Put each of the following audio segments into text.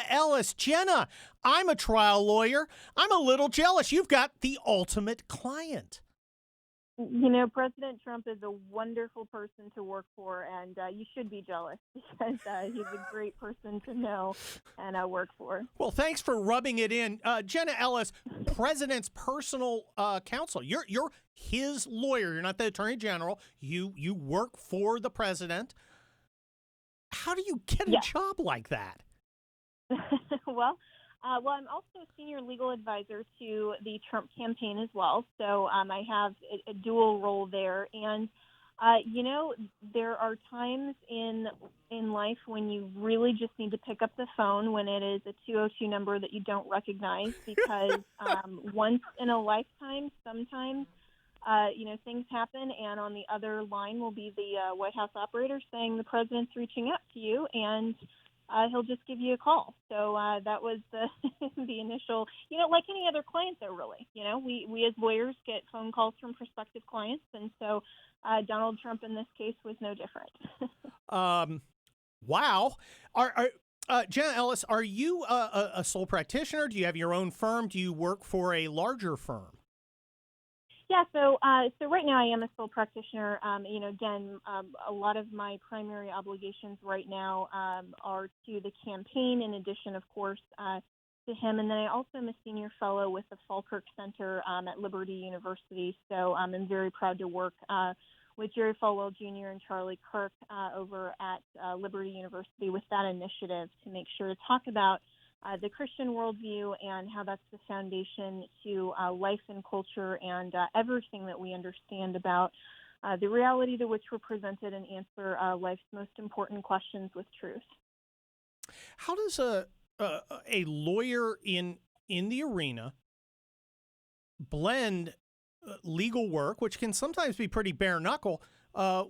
Ellis, Jenna, I'm a trial lawyer. I'm a little jealous. You've got the ultimate client. President Trump is a wonderful person to work for, and you should be jealous because he's a great person to know and work for. Well, thanks for rubbing it in. Jenna Ellis, president's personal counsel. You're his lawyer. You're not the attorney general. You work for the president. How do you get a Yes. job like that? Well, I'm also a senior legal advisor to the Trump campaign as well. So I have a dual role there. And, there are times in life when you really just need to pick up the phone when it is a 202 number that you don't recognize because once in a lifetime, sometimes, things happen. And on the other line will be the White House operator saying the president's reaching out to you. And he'll just give you a call. So that was the, the initial, like any other client, though, really. We as lawyers get phone calls from prospective clients. And so Donald Trump in this case was no different. Wow. Jenna Ellis, are you a sole practitioner? Do you have your own firm? Do you work for a larger firm? Yeah, so right now I am a sole practitioner. Again, a lot of my primary obligations right now are to the campaign, in addition, of course, to him. And then I also am a senior fellow with the Falkirk Center at Liberty University. So I'm very proud to work with Jerry Falwell Jr. and Charlie Kirk over at Liberty University with that initiative to make sure to talk about the Christian worldview and how that's the foundation to life and culture and everything that we understand about the reality to which we're presented and answer life's most important questions with truth. How does a lawyer in the arena blend legal work, which can sometimes be pretty bare knuckle,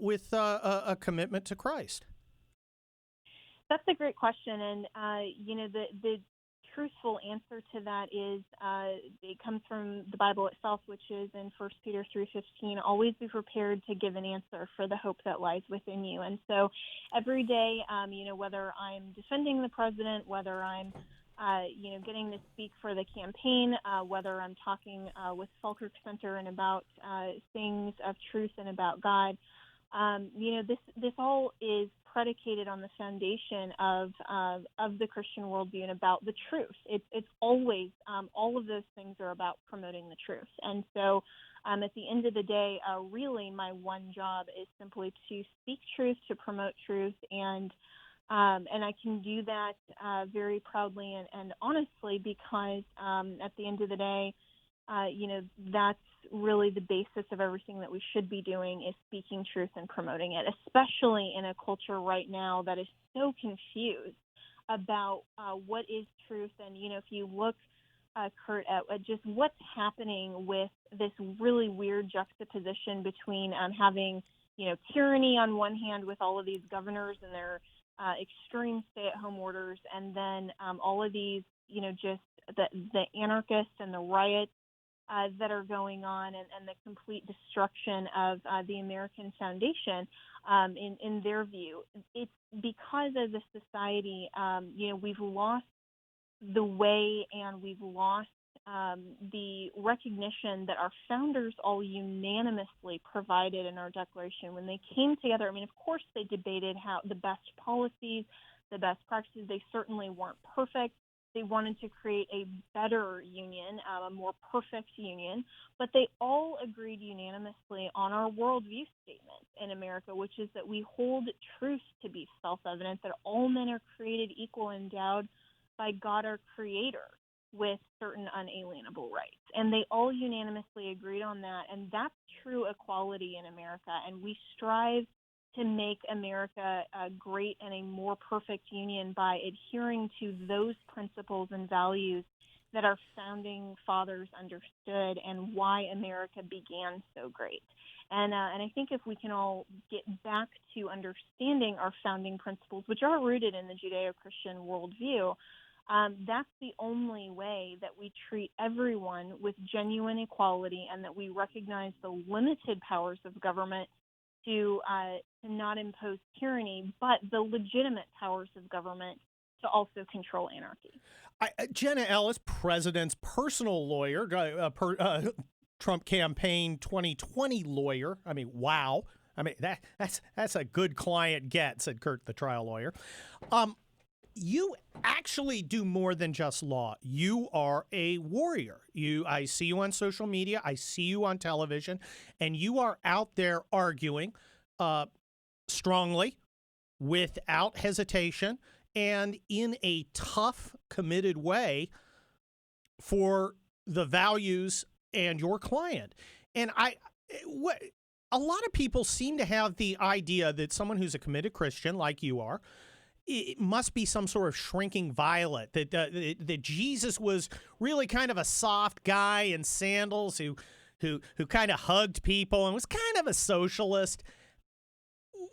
with a commitment to Christ? That's a great question, and the truthful answer to that is it comes from the Bible itself, which is in 1 Peter 3:15. Always be prepared to give an answer for the hope that lies within you. And so, every day, whether I'm defending the president, whether I'm getting to speak for the campaign, whether I'm talking with Falkirk Center and about things of truth and about God. This all is predicated on the foundation of the Christian worldview and about the truth. It's always all of those things are about promoting the truth. And so, at the end of the day, really, my one job is simply to speak truth, to promote truth, and I can do that very proudly and honestly because at the end of the day, that's really the basis of everything that we should be doing is speaking truth and promoting it, especially in a culture right now that is so confused about what is truth. And, if you look, Kurt, at just what's happening with this really weird juxtaposition between having, tyranny on one hand with all of these governors and their extreme stay-at-home orders, and then all of these, just the anarchists and the riots that are going on and the complete destruction of the American foundation in their view. It's because as a society, we've lost the way and we've lost the recognition that our founders all unanimously provided in our Declaration when they came together. I mean, of course, they debated how the best policies, the best practices. They certainly weren't perfect. They wanted to create a better union, a more perfect union, but they all agreed unanimously on our worldview statement in America, which is that we hold truth to be self-evident, that all men are created equal, endowed by God our Creator with certain unalienable rights. And they all unanimously agreed on that, and that's true equality in America, and we strive to make America great and a more perfect union by adhering to those principles and values that our founding fathers understood and why America began so great. And I think if we can all get back to understanding our founding principles, which are rooted in the Judeo-Christian worldview, that's the only way that we treat everyone with genuine equality and that we recognize the limited powers of government to not impose tyranny, but the legitimate powers of government to to also control anarchy. Jenna Ellis, president's personal lawyer, Trump campaign 2020 lawyer. I mean, wow. I mean, that's a good client get, said Kurt, the trial lawyer. You actually do more than just law. You are a warrior. I see you on social media. I see you on television, and you are out there arguing strongly, without hesitation, and in a tough, committed way for the values and your client. And a lot of people seem to have the idea that someone who's a committed Christian, like you are, it must be some sort of shrinking violet, that Jesus was really kind of a soft guy in sandals who kind of hugged people and was kind of a socialist.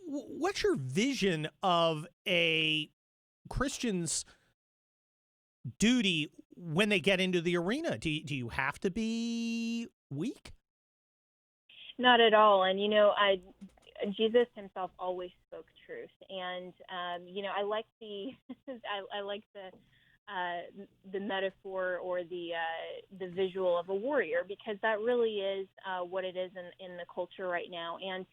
What's your vision of a Christian's duty when they get into the arena? Do you have to be weak? Not at all. And, Jesus himself always spoke truth. And, I like I like the metaphor or the visual of a warrior, because that really is what it is in the culture right now. And,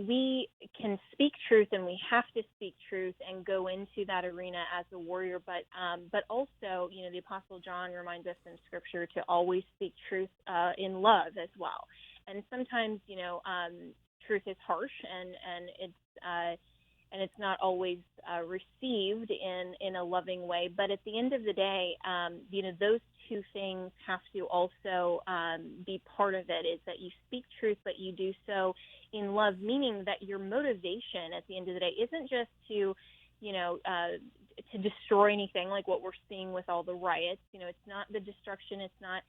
we can speak truth, and we have to speak truth and go into that arena as a warrior. But also, the Apostle John reminds us in Scripture to always speak truth in love as well. And sometimes, truth is harsh, and it's not always received in a loving way. But at the end of the day, those two things have to also be part of it, is that you speak truth, but you do so in love, meaning that your motivation at the end of the day isn't just to destroy anything like what we're seeing with all the riots. It's not the destruction. It's not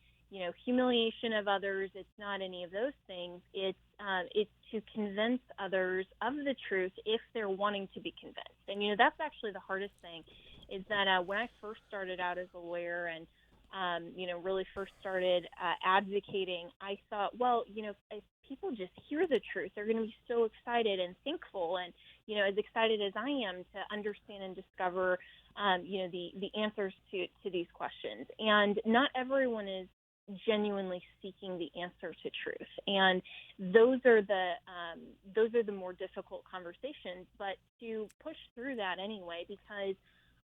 humiliation of others. It's not any of those things. It's to convince others of the truth if they're wanting to be convinced. And, that's actually the hardest thing, is that when I first started out as a lawyer and, really first started advocating, I thought, well, if people just hear the truth, they're going to be so excited and thankful and, as excited as I am to understand and discover, the answers to these questions. And not everyone is genuinely seeking the answer to truth, and those are the more difficult conversations. But to push through that anyway, because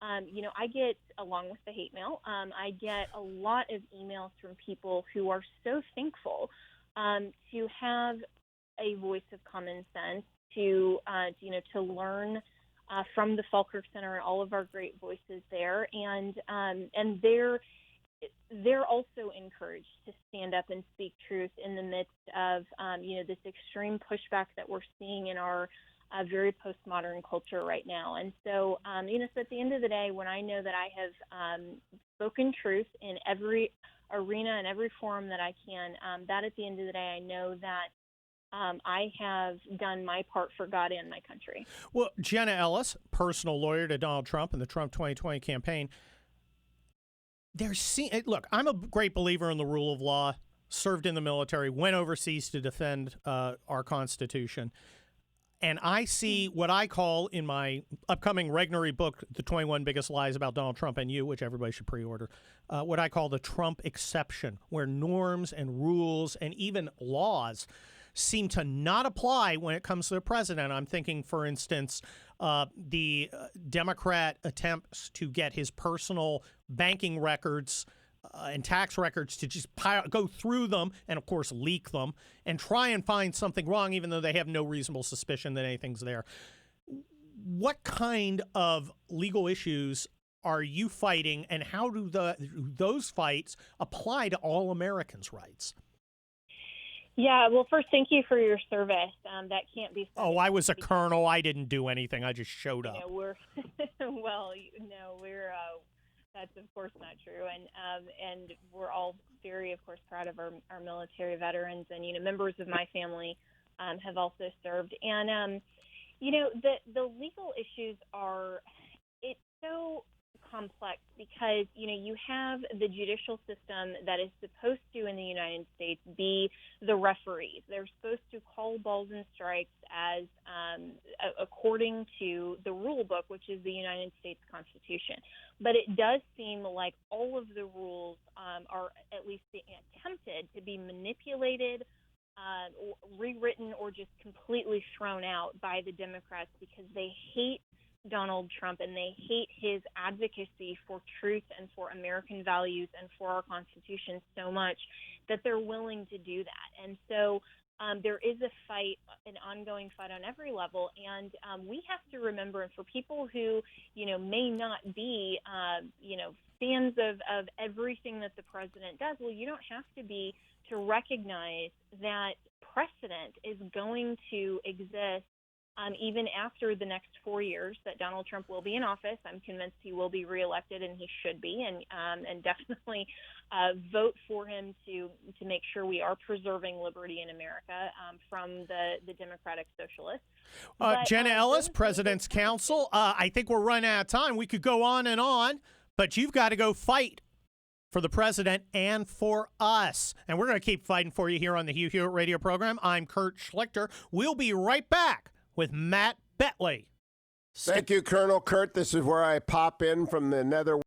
I get, along with the hate mail, I get a lot of emails from people who are so thankful to have a voice of common sense, to learn from the Falkirk Center and all of our great voices there, and they're also encouraged to stand up and speak truth in the midst of, this extreme pushback that we're seeing in our very postmodern culture right now. And so, so at the end of the day, when I know that I have spoken truth in every arena and every forum that I can, that at the end of the day, I know that I have done my part for God and my country. Well, Jenna Ellis, personal lawyer to Donald Trump and the Trump 2020 campaign. Look, I'm a great believer in the rule of law, served in the military, went overseas to defend our Constitution. And I see what I call in my upcoming Regnery book, The 21 Biggest Lies About Donald Trump and You, which everybody should pre-order, what I call the Trump exception, where norms and rules and even laws seem to not apply when it comes to the president. I'm thinking, for instance, the Democrat attempts to get his personal banking records and tax records to just go through them and, of course, leak them and try and find something wrong, even though they have no reasonable suspicion that anything's there. What kind of legal issues are you fighting, and how do those fights apply to all Americans' rights? Yeah, well, first, thank you for your service. That can't be said. Oh, I was a colonel. I didn't do anything. I just showed up. We're that's of course not true, and we're all very, of course, proud of our military veterans, and members of my family have also served, and the legal issues are, it's so complex because, you have the judicial system that is supposed to, in the United States, be the referees. They're supposed to call balls and strikes as according to the rule book, which is the United States Constitution. But it does seem like all of the rules are at least attempted to be manipulated, rewritten, or just completely thrown out by the Democrats because they hate Donald Trump and they hate his advocacy for truth and for American values and for our Constitution so much that they're willing to do that. And so there is a fight, an ongoing fight on every level, and we have to remember, and for people who, may not be, fans of everything that the president does, well, you don't have to be to recognize that precedent is going to exist even after the next 4 years that Donald Trump will be in office. I'm convinced he will be reelected, and he should be, and definitely vote for him to make sure we are preserving liberty in America from the Democratic Socialists. Jenna Ellis, President's Counsel. I think we're running out of time. We could go on, but you've got to go fight for the president and for us. And we're going to keep fighting for you here on the Hugh Hewitt Radio program. I'm Kurt Schlichter. We'll be right back with Matt Betley. Thank you, Colonel Kurt. This is where I pop in from the nether